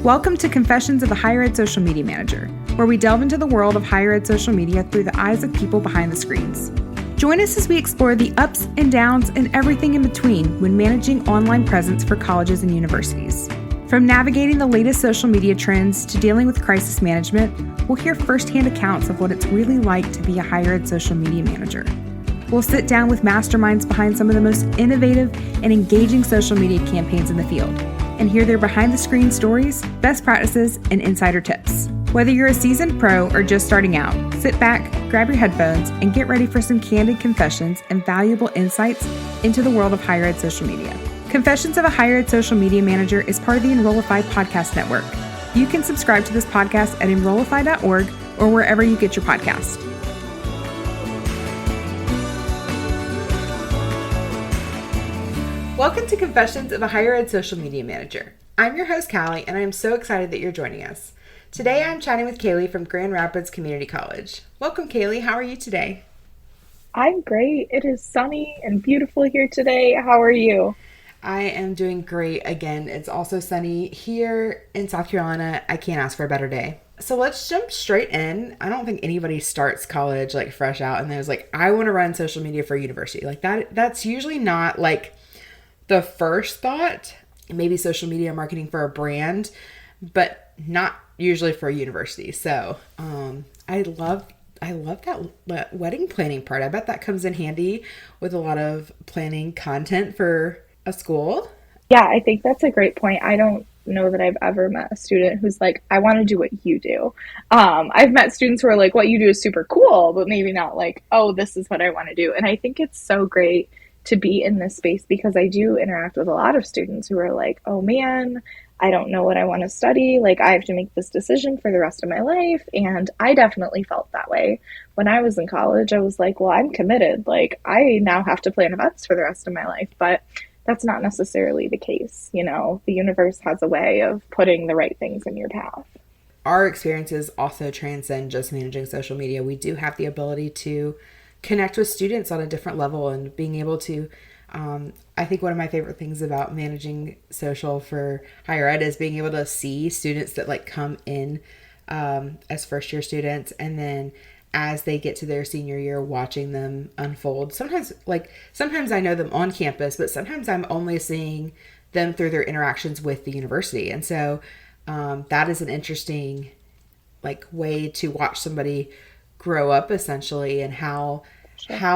Welcome to Confessions of a Higher Ed Social Media Manager, where we delve into the world of higher ed social media through the eyes of people behind the screens. Join us as we explore the ups and downs and everything in between when managing online presence for colleges and universities. From navigating the latest social media trends to dealing with crisis management, we'll hear firsthand accounts of what it's really like to be a higher ed social media manager. We'll sit down with masterminds behind some of the most innovative and engaging social media campaigns in the field and hear their behind-the-screen stories, best practices, and insider tips. Whether you're a seasoned pro or just starting out, sit back, grab your headphones, and get ready for some candid confessions and valuable insights into the world of higher ed social media. Confessions of a Higher Ed Social Media Manager is part of the Enrollify podcast network. You can subscribe to this podcast at enrollify.org or wherever you get your podcast. Welcome to Confessions of a Higher Ed Social Media Manager. I'm your host, Callie, and I am so excited that you're joining us. Today, I'm chatting with Kaylee from Grand Rapids Community College. Welcome, Kaylee. How are you today? I'm great. It is sunny and beautiful here today. How are you? I am doing great. Again, it's also sunny here in South Carolina. I can't ask for a better day. So let's jump straight in. I don't think anybody starts college like fresh out and there's like, I want to run social media for a university. Like that's usually not like the first thought. Maybe social media marketing for a brand, but not usually for a university. So I love that wedding planning part. I bet that comes in handy with a lot of planning content for a school. Yeah, I think that's a great point. I don't know that I've ever met a student who's like, I want to do what you do. I've met students who are like, what you do is super cool, but maybe not like, oh, this is what I want to do. And I think it's so great to be in this space because I do interact with a lot of students who are like, oh man, I don't know what I want to study. Like I have to make this decision for the rest of my life. And I definitely felt that way. When I was in college, I was like, well, I'm committed. Like I now have to plan events for the rest of my life, but that's not necessarily the case. You know, the universe has a way of putting the right things in your path. Our experiences also transcend just managing social media. We do have the ability to connect with students on a different level and being able to, I think one of my favorite things about managing social for higher ed is being able to see students that like come in as first year students and then as they get to their senior year, watching them unfold. Sometimes I know them on campus, but sometimes I'm only seeing them through their interactions with the university. And so that is an interesting like way to watch somebody grow up essentially and how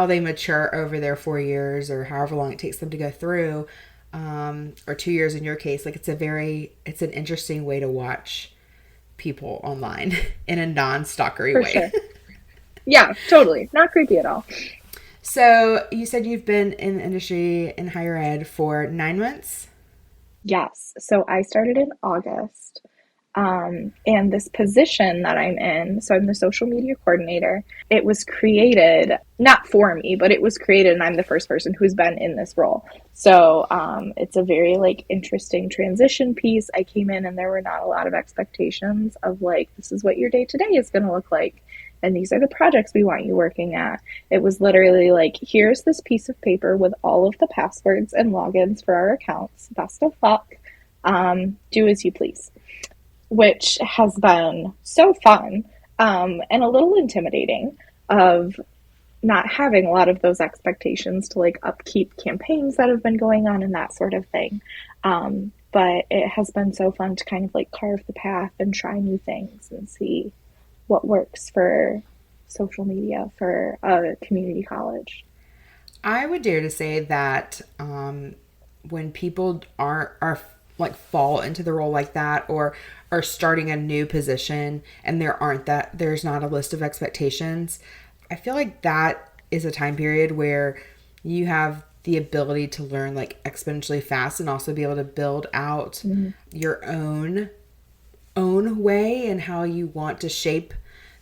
they mature over their 4 years or however long it takes them to go through, or 2 years in your case. Like it's an interesting way to watch people online in a non-stalkery way. Sure. Yeah, totally. Not creepy at all. So you said you've been in the industry in higher ed for 9 months? Yes. So I started in August. And this position that I'm in, so I'm the social media coordinator, it was created, not for me, but it was created and I'm the first person who's been in this role. So it's a very like interesting transition piece. I came in and there were not a lot of expectations of like, this is what your day to day is going to look like. And these are the projects we want you working at. It was literally like, here's this piece of paper with all of the passwords and logins for our accounts. Best of luck. Do as you please. Which has been so fun and a little intimidating of not having a lot of those expectations to like upkeep campaigns that have been going on and that sort of thing. But it has been so fun to kind of like carve the path and try new things and see what works for social media for a community college. I would dare to say that when people are like fall into the role like that or are starting a new position and there's not a list of expectations, I feel like that is a time period where you have the ability to learn like exponentially fast and also be able to build out your own way and how you want to shape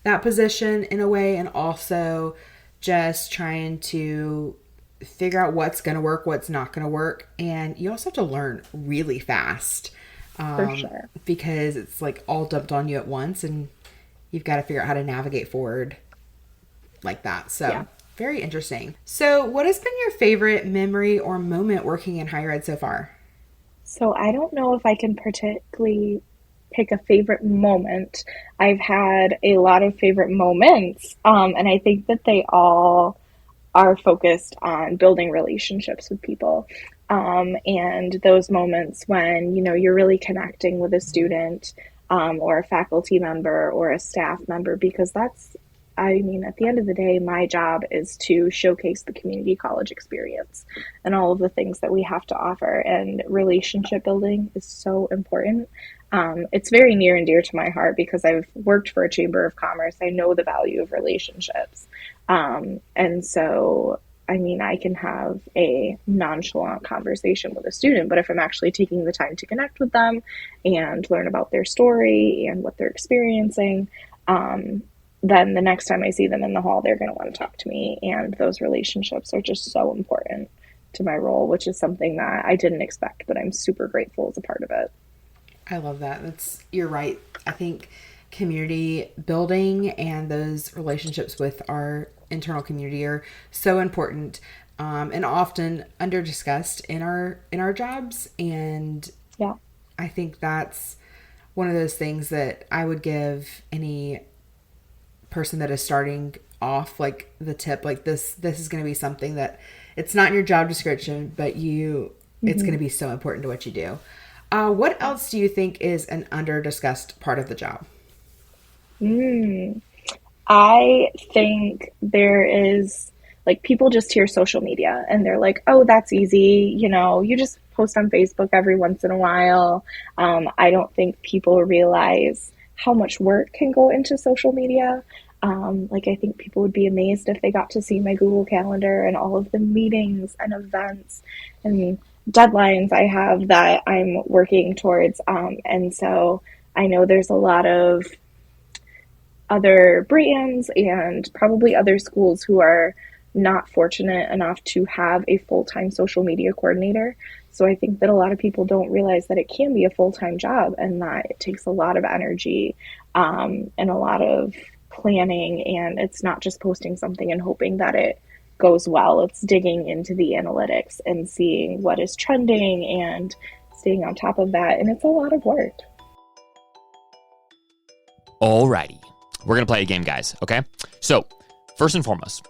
that position in a way, and also just trying to figure out what's going to work, what's not going to work. And you also have to learn really fast. For sure. Because it's like all dumped on you at once and you've got to figure out how to navigate forward like that. So yeah. Very interesting. So what has been your favorite memory or moment working in higher ed so far? So I don't know if I can particularly pick a favorite moment, I've had a lot of favorite moments. And I think that they all are focused on building relationships with people. And those moments when, you're really connecting with a student, or a faculty member or a staff member, because at the end of the day, my job is to showcase the community college experience and all of the things that we have to offer. And relationship building is so important. It's very near and dear to my heart because I've worked for a chamber of commerce. I know the value of relationships. And so, I can have a nonchalant conversation with a student, but if I'm actually taking the time to connect with them and learn about their story and what they're experiencing, then the next time I see them in the hall, they're going to want to talk to me. And those relationships are just so important to my role, which is something that I didn't expect, but I'm super grateful as a part of it. I love that. You're right. I think community building and those relationships with our internal community are so important, and often under discussed in our jobs. And yeah, I think that's one of those things that I would give any person that is starting off, like the tip, like this is going to be something that it's not in your job description, but it's going to be so important to what you do. What else do you think is an under discussed part of the job? I think there is, like, people just hear social media and they're like, oh, that's easy. You just post on Facebook every once in a while. I don't think people realize how much work can go into social media. I think people would be amazed if they got to see my Google Calendar and all of the meetings and events and deadlines I have that I'm working towards. And so I know there's a lot of other brands and probably other schools who are not fortunate enough to have a full-time social media coordinator. So I think that a lot of people don't realize that it can be a full-time job and that it takes a lot of energy, and a lot of planning, and it's not just posting something and hoping that it goes well. It's digging into the analytics and seeing what is trending and staying on top of that, and it's a lot of work. Alrighty. We're going to play a game, guys, okay? So, first and foremost,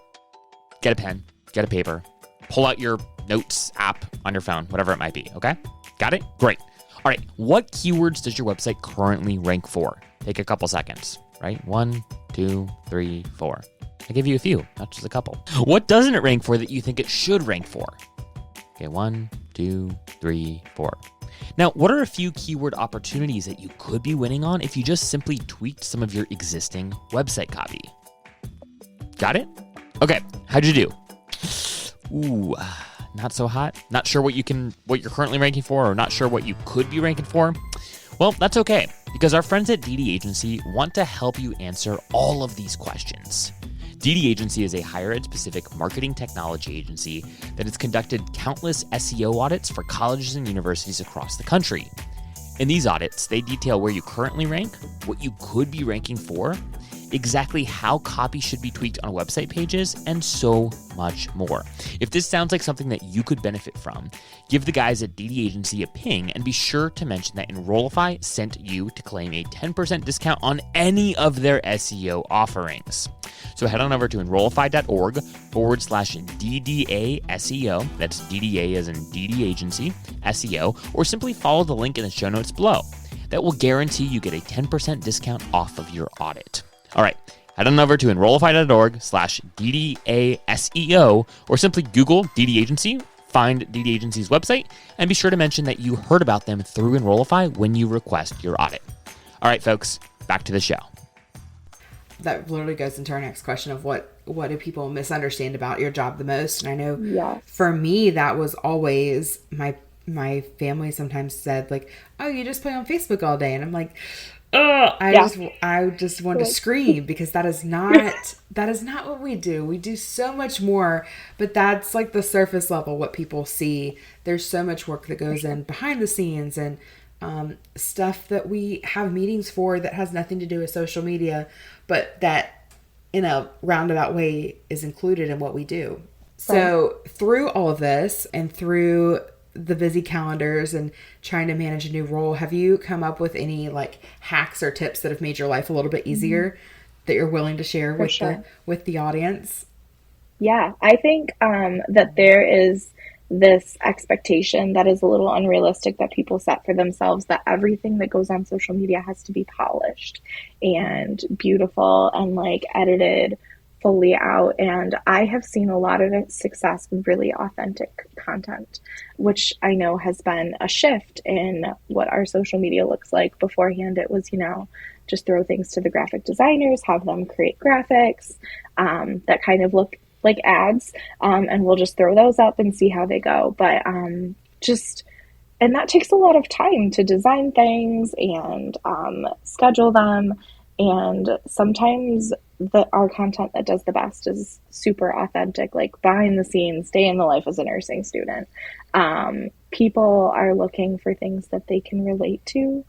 get a pen, get a paper, pull out your notes app on your phone, whatever it might be, okay? Got it? Great. All right, what keywords does your website currently rank for? Take a couple seconds, right? 1, 2, 3, 4. I give you a few, not just a couple. What doesn't it rank for that you think it should rank for? Okay, 1, 2, 3, 4. Now, what are a few keyword opportunities that you could be winning on if you just simply tweaked some of your existing website copy? Got it? Okay, how'd you do? Ooh, not so hot? Not sure what you're currently ranking for, or not sure what you could be ranking for? Well, that's okay, because our friends at DD Agency want to help you answer all of these questions. DD Agency is a higher ed specific marketing technology agency that has conducted countless SEO audits for colleges and universities across the country. In these audits, they detail where you currently rank, what you could be ranking for, exactly how copy should be tweaked on website pages, and so much more. If this sounds like something that you could benefit from, give the guys at DD Agency a ping and be sure to mention that Enrollify sent you to claim a 10% discount on any of their SEO offerings. So head on over to enrollify.org/DDA SEO. That's DDA as in DD Agency, SEO, or simply follow the link in the show notes below. That will guarantee you get a 10% discount off of your audit. All right, head on over to enrollify.org/DDA SEO, or simply Google DD Agency, find DD Agency's website, and be sure to mention that you heard about them through Enrollify when you request your audit. All right, folks, back to the show. That literally goes into our next question of what do people misunderstand about your job the most? And I know for me, that was always my family sometimes said, like, oh, you just play on Facebook all day. And I'm like, I just want to scream, because that is not what we do. We do so much more, but that's like the surface level, what people see. There's so much work that goes in behind the scenes, and stuff that we have meetings for that has nothing to do with social media, but that in a roundabout way is included in what we do. So through all of this and through the busy calendars and trying to manage a new role, have you come up with any like hacks or tips that have made your life a little bit easier that you're willing to share For with sure. the audience? Yeah, I think that there is this expectation that is a little unrealistic that people set for themselves, that everything that goes on social media has to be polished and beautiful and like edited fully out. And I have seen a lot of success with really authentic content, which I know has been a shift in what our social media looks like. Beforehand, it was, just throw things to the graphic designers, have them create graphics that kind of look like ads, and we'll just throw those up and see how they go. But and that takes a lot of time to design things and schedule them. And sometimes our content that does the best is super authentic, like behind the scenes, day in the life as a nursing student. People are looking for things that they can relate to.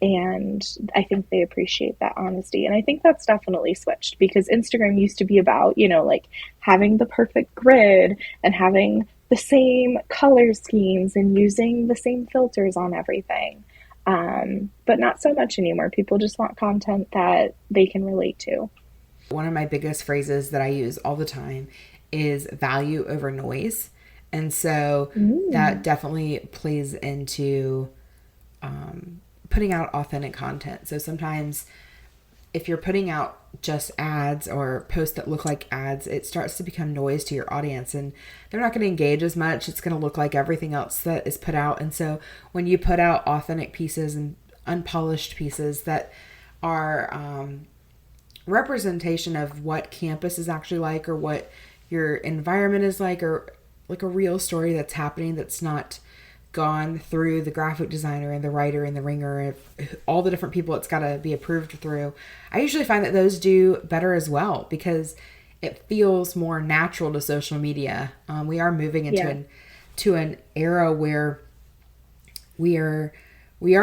And I think they appreciate that honesty. And I think that's definitely switched, because Instagram used to be about, like having the perfect grid and having the same color schemes and using the same filters on everything. But not so much anymore. People just want content that they can relate to. One of my biggest phrases that I use all the time is value over noise. And so that definitely plays into putting out authentic content. So sometimes if you're putting out just ads or posts that look like ads, it starts to become noise to your audience and they're not going to engage as much. It's going to look like everything else that is put out. And so when you put out authentic pieces and unpolished pieces that are representation of what campus is actually like, or what your environment is like, or like a real story that's happening that's not gone through the graphic designer and the writer and the ringer and all the different people it's got to be approved through, I usually find that those do better as well, because it feels more natural to social media. We are moving into an era where we are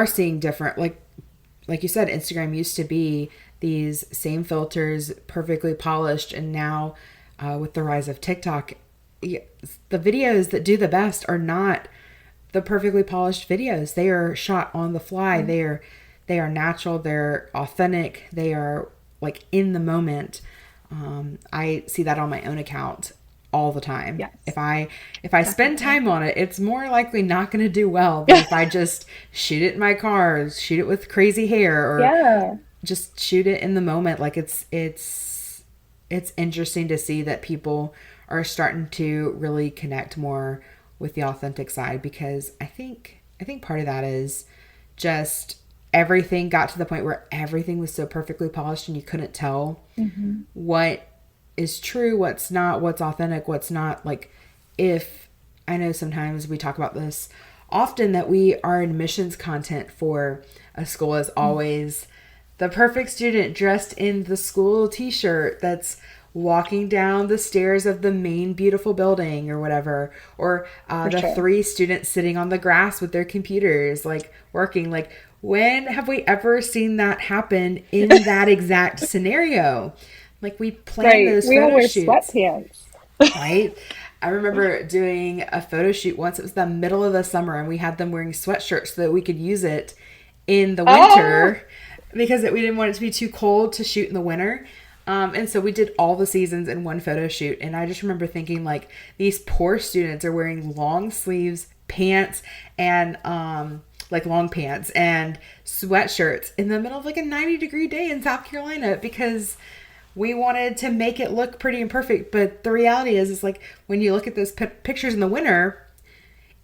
seeing different, like you said, Instagram used to be these same filters, perfectly polished, and now with the rise of TikTok, the videos that do the best are not the perfectly polished videos. They are shot on the fly. They are natural. They're authentic. They are like in the moment. I see that on my own account all the time. Yes. If I spend time on it, it's more likely not going to do well than if I just shoot it in my car, shoot it with crazy hair, or just shoot it in the moment. Like it's interesting to see that people are starting to really connect more with the authentic side, because I think part of that is just everything got to the point where everything was so perfectly polished and you couldn't tell what is true, what's not, what's authentic, what's not. Like, if I know sometimes we talk about this often, that our admissions content for a school is always the perfect student dressed in the school t-shirt that's walking down the stairs of the main beautiful building or whatever, or the 3 students sitting on the grass with their computers, like working. Like, when have we ever seen that happen in that exact scenario? Like, we plan those we all photo wear shoots, sweatpants, right? I remember doing a photo shoot once. It was the middle of the summer and we had them wearing sweatshirts so that we could use it in the winter, because we didn't want it to be too cold to shoot in the winter. And so we did all the seasons in one photo shoot. And I just remember thinking, like, these poor students are wearing long sleeves pants and, like long pants and sweatshirts in the middle of like a 90-degree day in South Carolina, because we wanted to make it look pretty and perfect. But the reality is like, when you look at those pictures in the winter,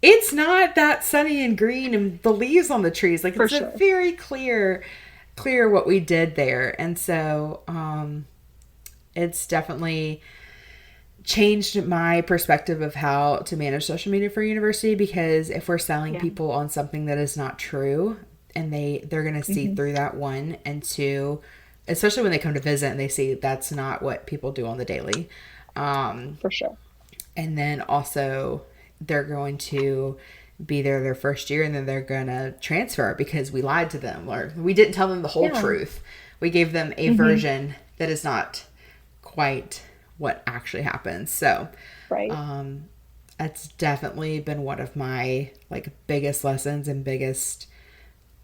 it's not that sunny and green and the leaves on the trees. Like, it's a very clear what we did there. And so, it's definitely changed my perspective of how to manage social media for university, because if we're selling people on something that is not true, and they're going to see through that, one, and two, especially when they come to visit and they see that's not what people do on the daily. For sure. And then also they're going to be there their first year and then they're going to transfer because we lied to them, or we didn't tell them the whole truth. We gave them a version that is not quite what actually happens. So That's definitely been one of my like biggest lessons and biggest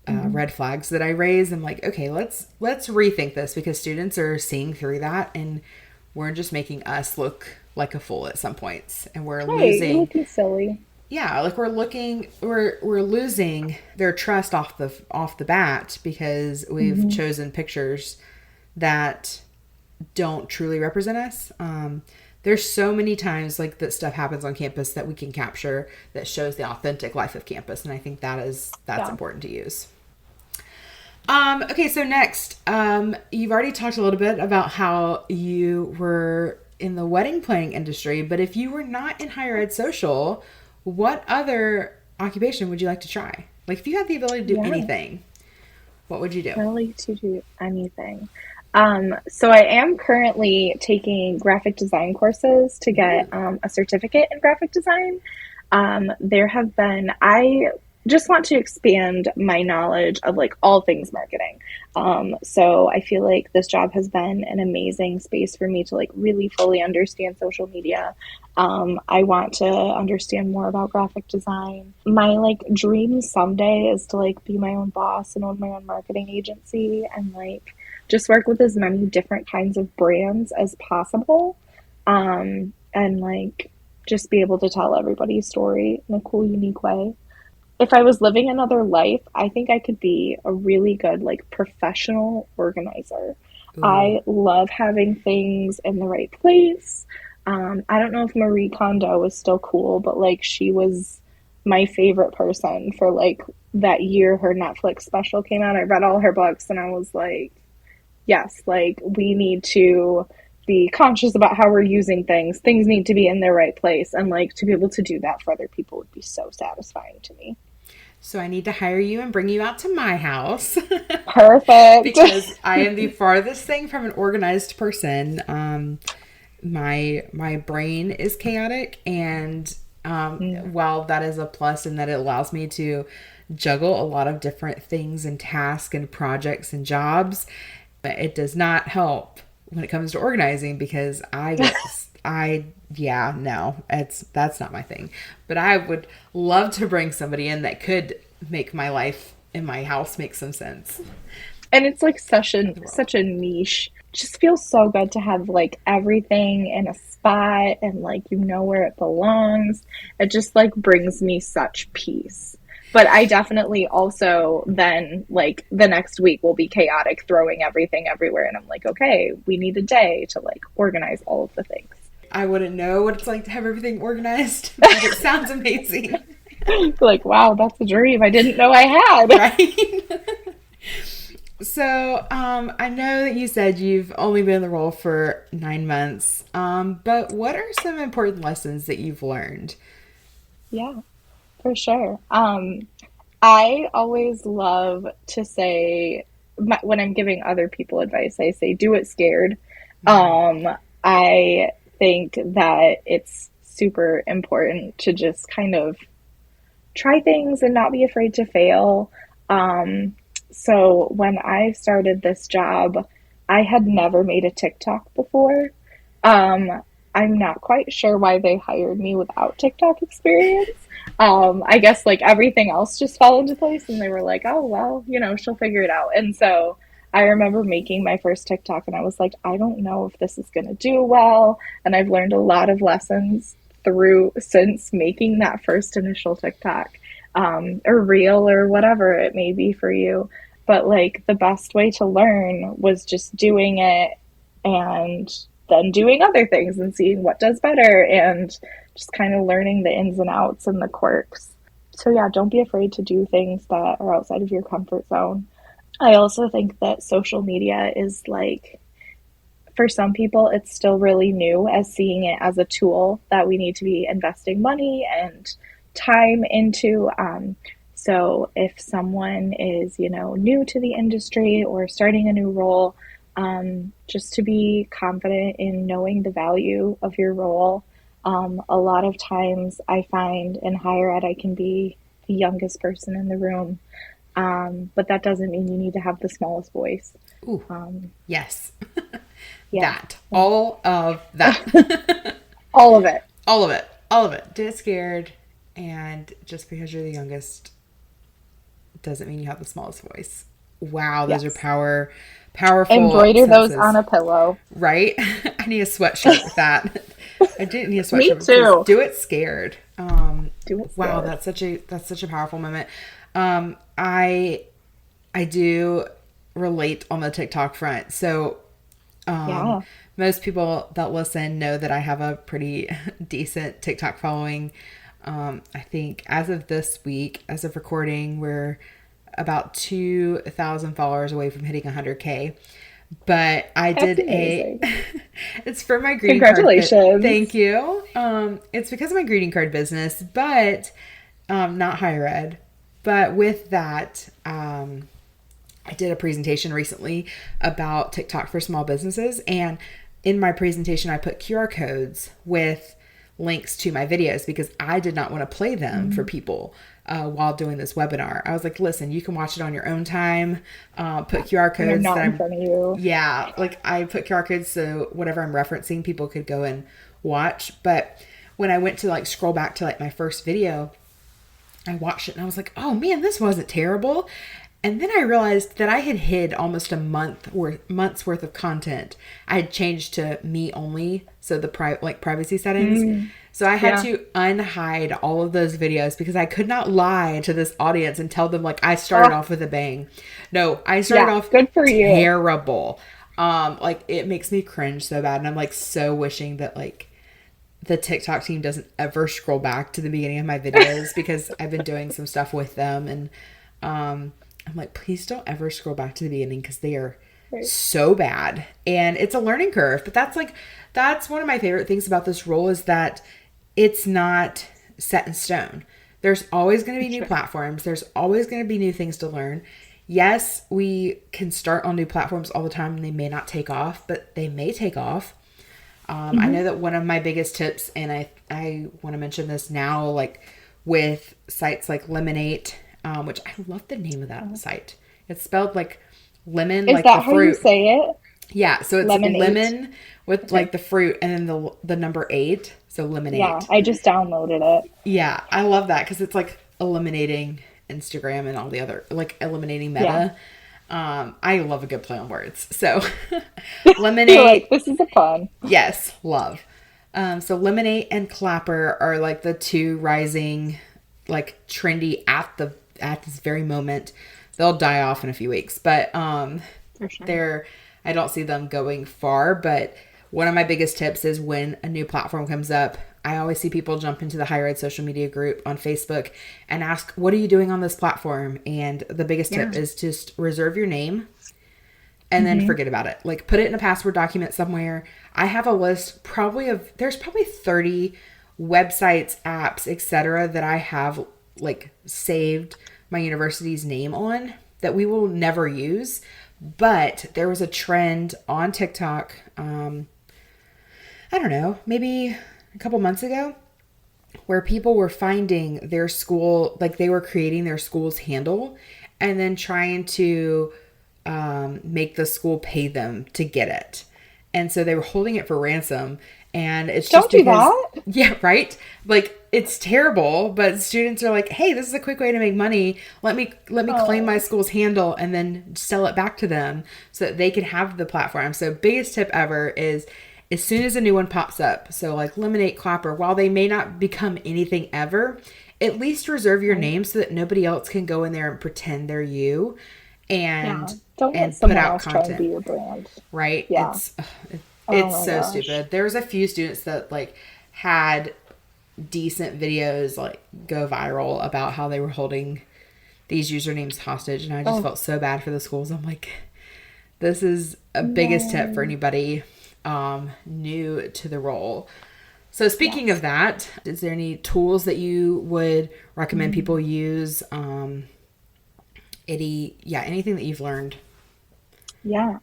red flags that I raise. I'm like, okay, let's rethink this, because students are seeing through that, and we're just making us look like a fool at some points, and we're You're looking silly. Yeah, like we're losing their trust off the bat, because we've chosen pictures that don't truly represent us. There's so many times like that stuff happens on campus that we can capture that shows the authentic life of campus, and I think that's important to use. Okay, so next, you've already talked a little bit about how you were in the wedding planning industry, but if you were not in higher ed social, what other occupation would you like to try? Like, if you had the ability to do anything, what would you do? Really, to do anything. So I am currently taking graphic design courses to get a certificate in graphic design. I just want to expand my knowledge of like all things marketing. So I feel like this job has been an amazing space for me to like really fully understand social media. I want to understand more about graphic design. My like dream someday is to like be my own boss and own my own marketing agency, and like just work with as many different kinds of brands as possible. And like just be able to tell everybody's story in a cool, unique way. If I was living another life, I think I could be a really good like professional organizer. Ooh. I love having things in the right place. I don't know if Marie Kondo is still cool, but like she was my favorite person for like that year her Netflix special came out. I read all her books and I was like, yes, like we need to be conscious about how we're using things. Things need to be in their right place. And like to be able to do that for other people would be so satisfying to me. So I need to hire you and bring you out to my house. Perfect. Because I am the farthest thing from an organized person. My brain is chaotic, and while that is a plus in that it allows me to juggle a lot of different things and tasks and projects and jobs, it does not help when it comes to organizing, because that's not my thing. But I would love to bring somebody in that could make my life in my house make some sense. And it's like such a niche. It just feels so good to have like everything in a spot and like you know where it belongs. It just like brings me such peace. But I definitely also then like the next week will be chaotic, throwing everything everywhere, and I'm like, okay, we need a day to like organize all of the things. I wouldn't know what it's like to have everything organized, but it sounds amazing. Like, wow, that's a dream I didn't know I had. Right? So, I know that you said you've only been in the role for 9 months, but what are some important lessons that you've learned? Yeah, for sure. I always love to say, when I'm giving other people advice, I say, do it scared. I think that it's super important to just kind of try things and not be afraid to fail. So when I started this job, I had never made a TikTok before. I'm not quite sure why they hired me without TikTok experience. I guess like everything else just fell into place, and they were like, oh, well, you know, she'll figure it out. And so I remember making my first TikTok and I was like, I don't know if this is going to do well. And I've learned a lot of lessons since making that first initial TikTok, or reel or whatever it may be for you. But like the best way to learn was just doing it and then doing other things and seeing what does better and just kind of learning the ins and outs and the quirks. So yeah, don't be afraid to do things that are outside of your comfort zone. I also think that social media is like, for some people, it's still really new as seeing it as a tool that we need to be investing money and time into. So if someone is, you know, new to the industry or starting a new role, just to be confident in knowing the value of your role. A lot of times I find in higher ed I can be the youngest person in the room, but that doesn't mean you need to have the smallest voice. Ooh, yes. Yeah. That. All of that. All of it. All of it. All of it. Do it scared. And just because you're the youngest doesn't mean you have the smallest voice. Wow, those are powerful Embroider sentences. those on a pillow. Right? I need a sweatshirt with that. I didn't need a sweatshirt. Me too. Do it scared. Do it scared. Wow, that's such a powerful moment. I do relate on the TikTok front. So most people that listen know that I have a pretty decent TikTok following. I think as of this week, as of recording, we're about 2,000 followers away from hitting 100K. But I did it's for my greeting card. Congratulations. Thank you. It's because of my greeting card business, but not higher ed. But with that, I did a presentation recently about TikTok for small businesses. And in my presentation, I put QR codes with links to my videos because I did not want to play them for people while doing this webinar. I was like, listen, you can watch it on your own time. Put QR codes. Not in front of you. Yeah. Like I put QR codes so whatever I'm referencing, people could go and watch. But when I went to like scroll back to like my first video, I watched it and I was like, oh man, this wasn't terrible. And then I realized that I had hid almost a month's worth of content. I had changed to me only, so the privacy settings. So I had to unhide all of those videos because I could not lie to this audience and tell them like I started off with a bang. No, I started off good for you. Terrible. Like it makes me cringe so bad, and I'm like so wishing that like the TikTok team doesn't ever scroll back to the beginning of my videos because I've been doing some stuff with them, and I'm like, please don't ever scroll back to the beginning because they are so bad. And it's a learning curve. But that's one of my favorite things about this role is that it's not set in stone. There's always going to be new platforms. There's always going to be new things to learn. Yes, we can start on new platforms all the time and they may not take off, but they may take off. I know that one of my biggest tips, and I want to mention this now, like with sites like Lemonade, which I love the name of that site. It's spelled like lemon, Is like that the how fruit. you say it? Yeah, so it's Lemonade. lemon with like the fruit and then the number 8, so lemonade. Yeah, I just downloaded it. Yeah, I love that because it's like eliminating Instagram and all the other, like eliminating Meta. I love a good play on words. So Lemonade. You're like, this is a fun. Yes, love. So Lemonade and Clapper are like the two rising, like trendy at this very moment. They'll die off in a few weeks, but I don't see them going far. But one of my biggest tips is when a new platform comes up, I always see people jump into the higher ed social media group on Facebook and ask, what are you doing on this platform? And the biggest tip is just reserve your name and then forget about it. Like put it in a password document somewhere. I have a list there's probably 30 websites, apps, etc. that I have like saved my university's name on that we will never use. But there was a trend on TikTok, I don't know, maybe a couple months ago, where people were finding their school, like they were creating their school's handle and then trying to make the school pay them to get it. And so they were holding it for ransom. And it's just Don't do that. Yeah, right? Like it's terrible, but students are like, hey, this is a quick way to make money. Let me claim my school's handle and then sell it back to them so that they can have the platform. So biggest tip ever is as soon as a new one pops up, so like Lemonade, Clapper, while they may not become anything ever, at least reserve your name so that nobody else can go in there and pretend they're you and don't let and someone put out else content. try and be your brand. Right? Yeah. It's so stupid. There was a few students that like had decent videos like go viral about how they were holding these usernames hostage, and I just felt so bad for the schools. I'm like, this is a biggest tip for anybody new to the role. So speaking of that, is there any tools that you would recommend people use? Anything that you've learned? Yeah.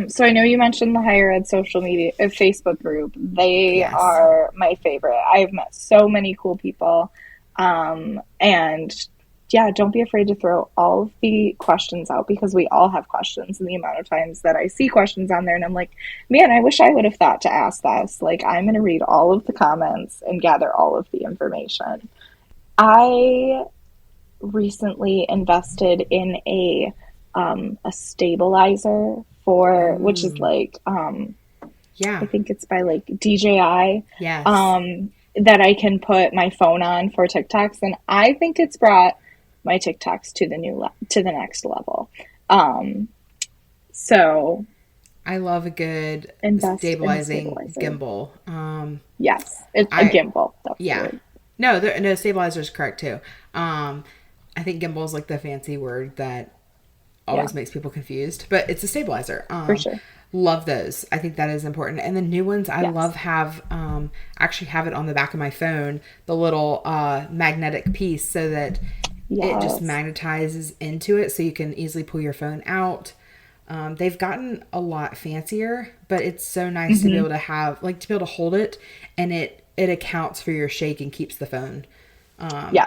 So I know you mentioned the higher ed social media Facebook group. They are my favorite. I've met so many cool people. And yeah, don't be afraid to throw all of the questions out, because we all have questions. And the amount of times that I see questions on there and I'm like, man, I wish I would have thought to ask this. Like, I'm going to read all of the comments and gather all of the information. I recently invested in a stabilizer for, which is like, I think it's by like DJI. Yes. That I can put my phone on for TikToks, and I think it's brought my TikToks to the next level. So I love a good stabilizing gimbal. Yes, it's a gimbal. That's yeah. No, stabilizer is correct too. I think gimbal is like the fancy word that always makes people confused, but it's a stabilizer. For sure. Love those. I think that is important. And the new ones I love actually have it on the back of my phone, the little magnetic piece, so that it just magnetizes into it so you can easily pull your phone out. They've gotten a lot fancier, but it's so nice to be able to have, like, to be able to hold it, and it accounts for your shake and keeps the phone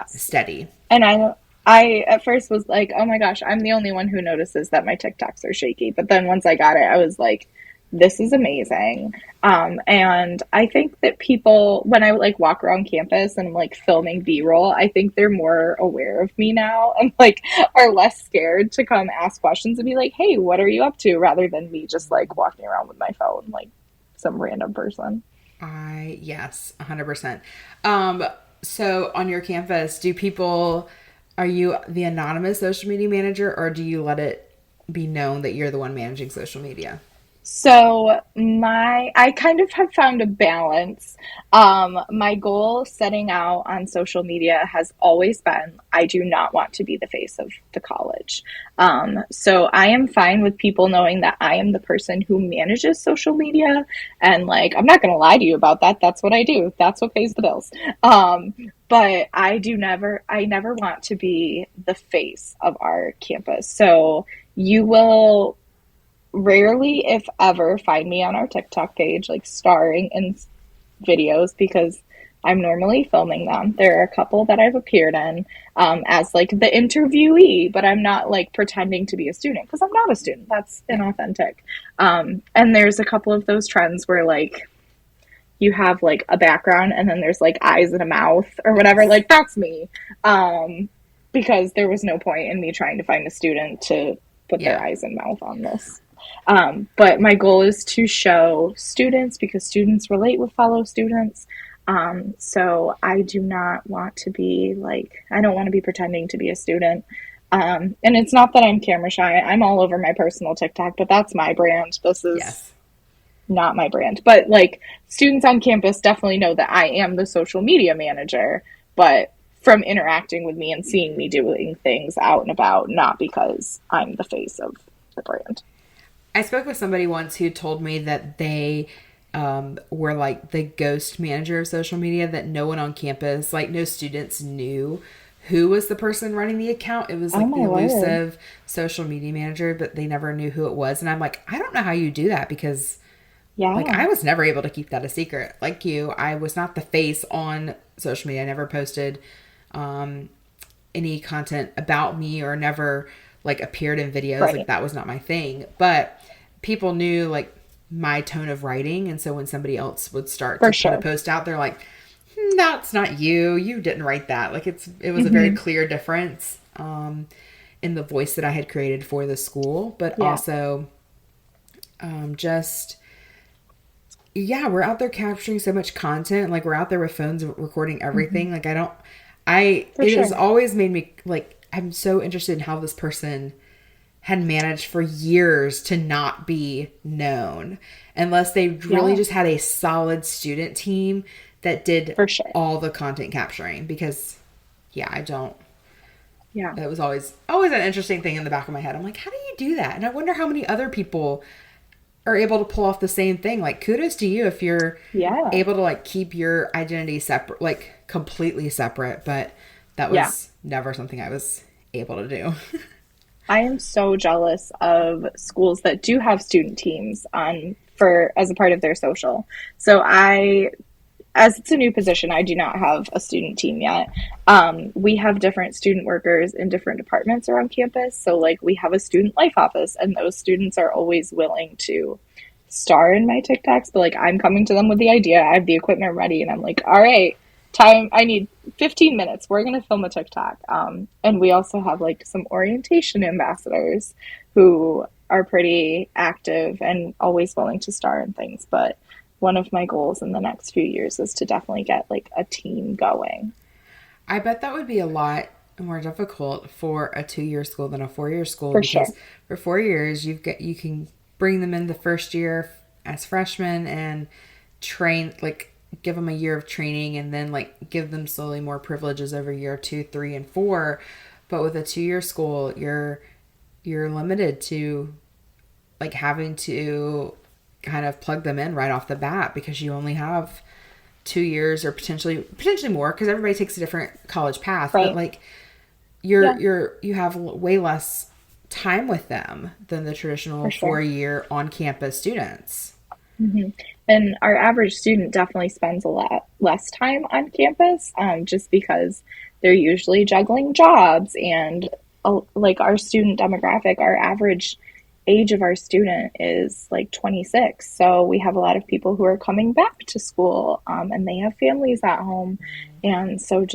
steady. And I at first was like, oh my gosh, I'm the only one who notices that my TikToks are shaky. But then once I got it, I was like, this is amazing. And I think that people, when I like walk around campus and I'm like filming B-roll, I think they're more aware of me now and like are less scared to come ask questions and be like, hey, what are you up to? Rather than me just like walking around with my phone like some random person. Yes, 100%. So on your campus, are you the anonymous social media manager, or do you let it be known that you're the one managing social media? So I kind of have found a balance. My goal setting out on social media has always been, I do not want to be the face of the college. So I am fine with people knowing that I am the person who manages social media. And like, I'm not going to lie to you about that. That's what I do. That's what pays the bills. But I never want to be the face of our campus. So you will rarely, if ever, find me on our TikTok page, like starring in videos, because I'm normally filming them. There are a couple that I've appeared in as like the interviewee, but I'm not like pretending to be a student, because I'm not a student. That's inauthentic. And there's a couple of those trends where like you have like a background and then there's like eyes and a mouth or whatever. Like, that's me. Because there was no point in me trying to find a student to put their eyes and mouth on this. But my goal is to show students, because students relate with fellow students. So I do not want to be like, I don't want to be pretending to be a student. And it's not that I'm camera shy. I'm all over my personal TikTok, but that's my brand. This is not my brand. But like, students on campus definitely know that I am the social media manager, but from interacting with me and seeing me doing things out and about, not because I'm the face of the brand. I spoke with somebody once who told me that they were like the ghost manager of social media, that no one on campus, like no students, knew who was the person running the account. It was like the elusive social media manager, but they never knew who it was. And I'm like, I don't know how you do that, because like I was never able to keep that a secret. Like you, I was not the face on social media. I never posted any content about me, or never like appeared in videos. Like that was not my thing. But people knew like my tone of writing, and so when somebody else would start to put a post out, they're like, that's not you. You didn't write that. Like it was a very clear difference in the voice that I had created for the school, but also we're out there capturing so much content. Like we're out there with phones recording everything. Like it has always made me like, I'm so interested in how this person had managed for years to not be known, unless they really just had a solid student team that did all the content capturing. Because that was always an interesting thing in the back of my head. I'm like, how do you do that? And I wonder how many other people are able to pull off the same thing. Like, kudos to you if you're able to like keep your identity separate, like completely separate. But that was never something I was able to do. I am so jealous of schools that do have student teams as a part of their social. So I as it's a new position, I do not have a student team yet. We have different student workers in different departments around campus. So like we have a student life office, and those students are always willing to star in my TikToks, but like I'm coming to them with the idea, I have the equipment ready, and I'm like, all right, time, I need 15 minutes, we're going to film a TikTok. And we also have like some orientation ambassadors who are pretty active and always willing to star in things. But one of my goals in the next few years is to definitely get like a team going. I bet that would be a lot more difficult for a 2-year school than a 4-year school. For because sure. For 4 years, you can bring them in the first year as freshmen and train, like give them a year of training, and then like give them slowly more privileges over year 2, 3, and 4. But with a 2-year school, you're limited to like having to kind of plug them in right off the bat, because you only have 2 years, or potentially more, because everybody takes a different college path. Right. But like you have way less time with them than the traditional 4-year on-campus students. Mm-hmm. And our average student definitely spends a lot less time on campus, just because they're usually juggling jobs. And like our student demographic, our average age of our student is like 26. So we have a lot of people who are coming back to school, and they have families at home. And so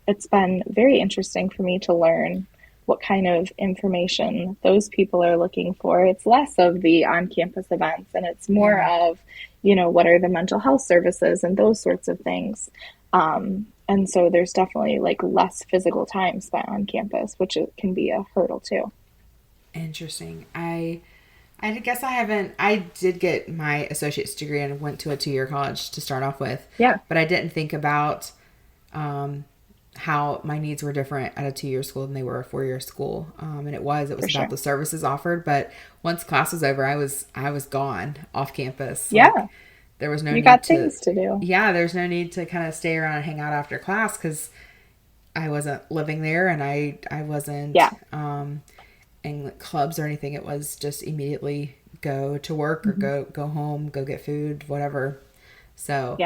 it's been very interesting for me to learn what kind of information those people are looking for. It's less of the on-campus events, and it's more of, what are the mental health services and those sorts of things. And so there's definitely like less physical time spent on campus, which can be a hurdle too. Interesting. I guess I did get my associate's degree and went to a 2-year college to start off with. Yeah. But I didn't think about how my needs were different at a 2-year school than they were a 4-year school. And it was about the services offered. But once class was over, I was gone off campus. Yeah. Like, there was no need got things to do. Yeah, there's no need to kind of stay around and hang out after class, because I wasn't living there, and I wasn't in clubs or anything. It was just immediately go to work or go home, go get food, whatever. So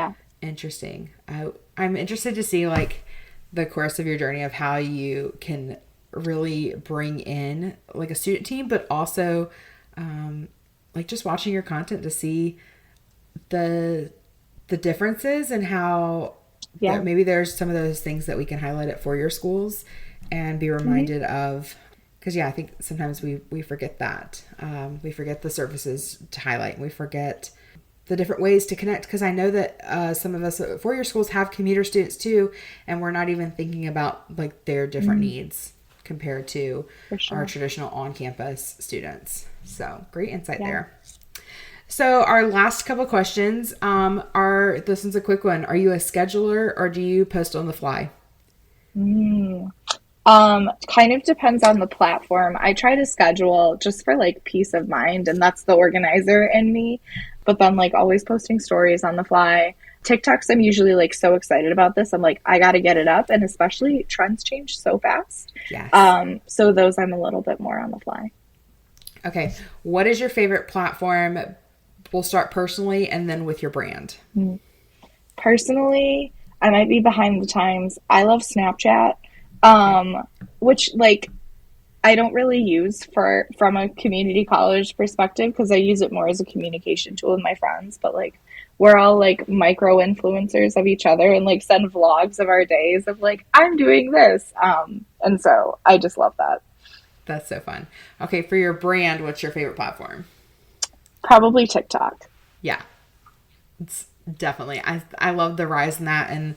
interesting. I'm interested to see like the course of your journey of how you can really bring in like a student team, but also like just watching your content to see the differences and how maybe there's some of those things that we can highlight at 4-year schools and be reminded of. Because, I think sometimes we forget that. We forget the services to highlight. And we forget the different ways to connect. Because I know that some of us at 4-year schools have commuter students too. And we're not even thinking about like their different needs compared to our traditional on-campus students. So great insight there. So our last couple of questions this one's a quick one. Are you a scheduler or do you post on the fly? Kind of depends on the platform. I try to schedule just for like peace of mind, and that's the organizer in me. But then like always posting stories on the fly. TikToks, I'm usually like so excited about this. I'm like, I got to get it up. And especially trends change so fast. Yes. So those I'm a little bit more on the fly. Okay. What is your favorite platform? We'll start personally and then with your brand. Personally, I might be behind the times. I love Snapchat. Which like I don't really use from a community college perspective, because I use it more as a communication tool with my friends. But like we're all like micro influencers of each other and like send vlogs of our days of like I'm doing this. And so I just love that. That's so fun. Okay, for your brand, what's your favorite platform? Probably TikTok. Yeah, it's definitely. I love the rise in that, and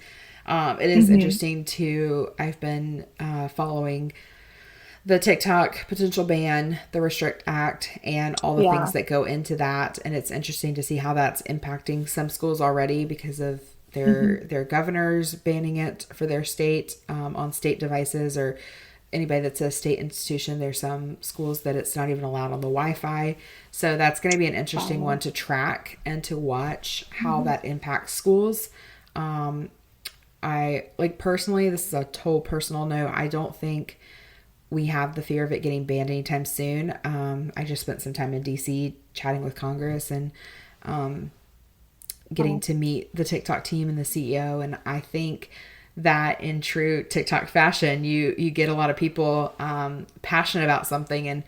it is interesting to. I've been following the TikTok potential ban, the Restrict Act, and all the things that go into that, and it's interesting to see how that's impacting some schools already because of their governors banning it for their state on state devices, or anybody that's a state institution. There's some schools that it's not even allowed on the Wi-Fi. So that's going to be an interesting one to track and to watch how that impacts schools. I like personally, this is a total personal note. I don't think we have the fear of it getting banned anytime soon. I just spent some time in DC chatting with Congress, and getting to meet the TikTok team and the CEO. And I think that in true TikTok fashion, you get a lot of people passionate about something, and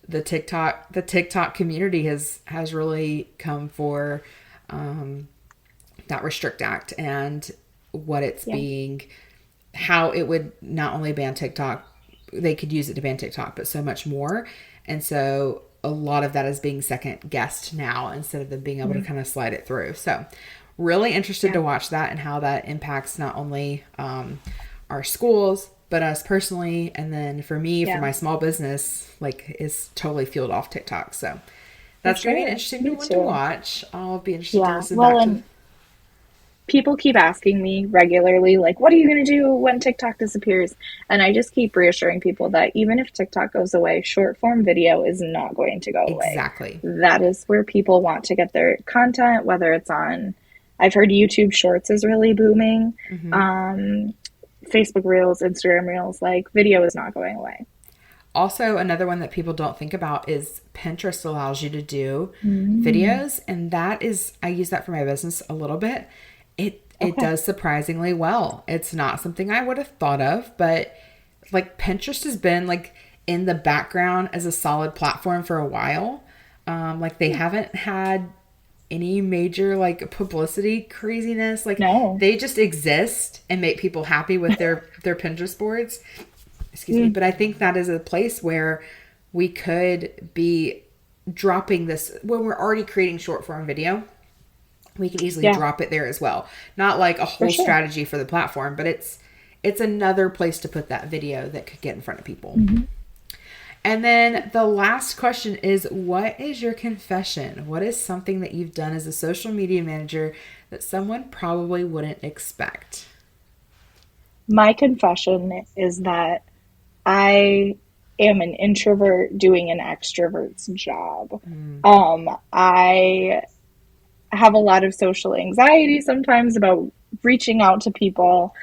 the TikTok community has really come for that Restrict Act and what it's being, how it would not only ban TikTok, they could use it to ban TikTok, but so much more. And so a lot of that is being second guessed now instead of them being able to kind of slide it through. So really interested to watch that and how that impacts not only our schools, but us personally. And then for me, for my small business, like, is totally fueled off TikTok. So that's going to be an interesting one to watch. I'll be interested to listen back to. People keep asking me regularly, like, what are you going to do when TikTok disappears? And I just keep reassuring people that even if TikTok goes away, short form video is not going to go away. Exactly. That is where people want to get their content, whether it's on, I've heard YouTube Shorts is really booming. Facebook Reels, Instagram Reels, like, video is not going away. Also, another one that people don't think about is Pinterest allows you to do videos. And that is, I use that for my business a little bit. It does surprisingly well. It's not something I would have thought of, but like, Pinterest has been like in the background as a solid platform for a while. Like, they haven't had any major like publicity craziness. Like, they just exist and make people happy with their Pinterest boards. Excuse me. But I think that is a place where we could be dropping this when we're already creating short form video. We can easily drop it there as well. Not like a whole strategy for the platform, but it's another place to put that video that could get in front of people. And then the last question is, what is your confession? What is something that you've done as a social media manager that someone probably wouldn't expect? My confession is that I am an introvert doing an extrovert's job. I have a lot of social anxiety sometimes about reaching out to people,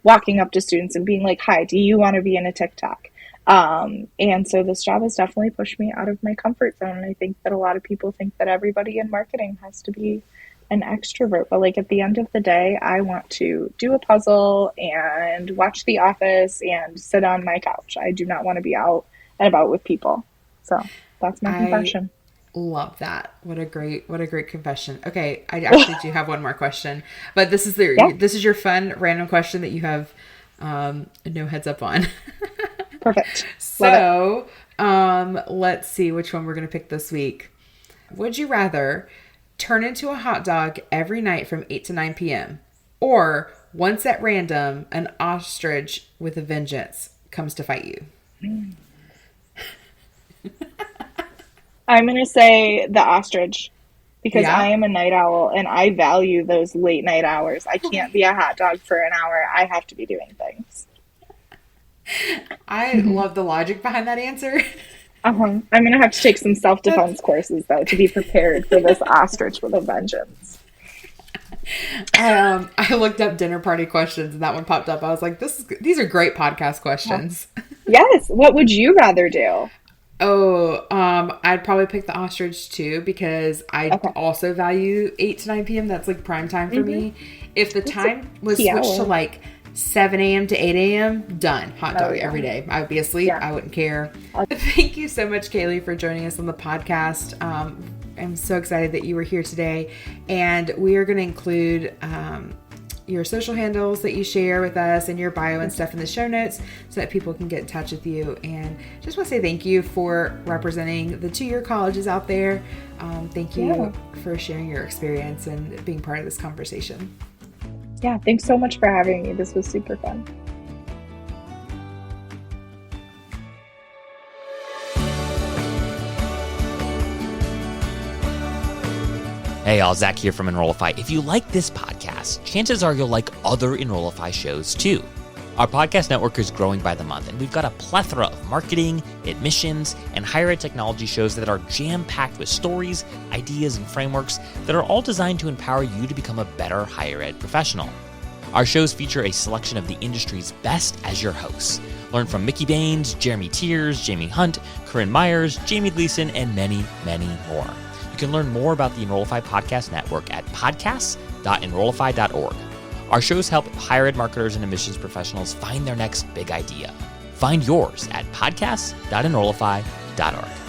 walking up to students and being like, hi, do you want to be in a TikTok? And so this job has definitely pushed me out of my comfort zone. And I think that a lot of people think that everybody in marketing has to be an extrovert. But like, at the end of the day, I want to do a puzzle and watch The Office and sit on my couch. I do not want to be out and about with people. So that's my confession. Love that. What a great confession. Okay, I actually do have one more question, but this is your fun random question that you have no heads up on. Perfect. So let's see which one we're gonna pick this week. Would you rather turn into a hot dog every night from 8 to 9 p.m. or once at random an ostrich with a vengeance comes to fight you? I'm going to say the ostrich because I am a night owl and I value those late night hours. I can't be a hot dog for an hour. I have to be doing things. I love the logic behind that answer. I'm going to have to take some self-defense courses, though, to be prepared for this ostrich with a vengeance. I looked up dinner party questions and that one popped up. I was like, these are great podcast questions. Yes. What would you rather do? I'd probably pick the ostrich too because I also value 8 to 9 p.m. That's like prime time for me. If the time was switched to like 7 a.m. to 8 a.m., done. Hot dog every day. I would be asleep. I wouldn't care. Thank you so much, Kaylee, for joining us on the podcast. I'm so excited that you were here today. And we are going to include your social handles that you share with us and your bio and stuff in the show notes so that people can get in touch with you. And just want to say thank you for representing the 2-year colleges out there. Thank you for sharing your experience and being part of this conversation. Yeah, thanks so much for having me. This was super fun. Hey, y'all, Zach here from Enrollify. If you like this podcast, chances are you'll like other Enrollify shows too. Our podcast network is growing by the month, and we've got a plethora of marketing, admissions, and higher ed technology shows that are jam-packed with stories, ideas, and frameworks that are all designed to empower you to become a better higher ed professional. Our shows feature a selection of the industry's best as your hosts. Learn from Mickey Baines, Jeremy Tiers, Jaime Hunt, Corynn Myers, Jaime Gleason, and many, many more. You can learn more about the Enrollify Podcast Network at podcasts.enrollify.org. Our shows help higher ed marketers and admissions professionals find their next big idea. Find yours at podcasts.enrollify.org.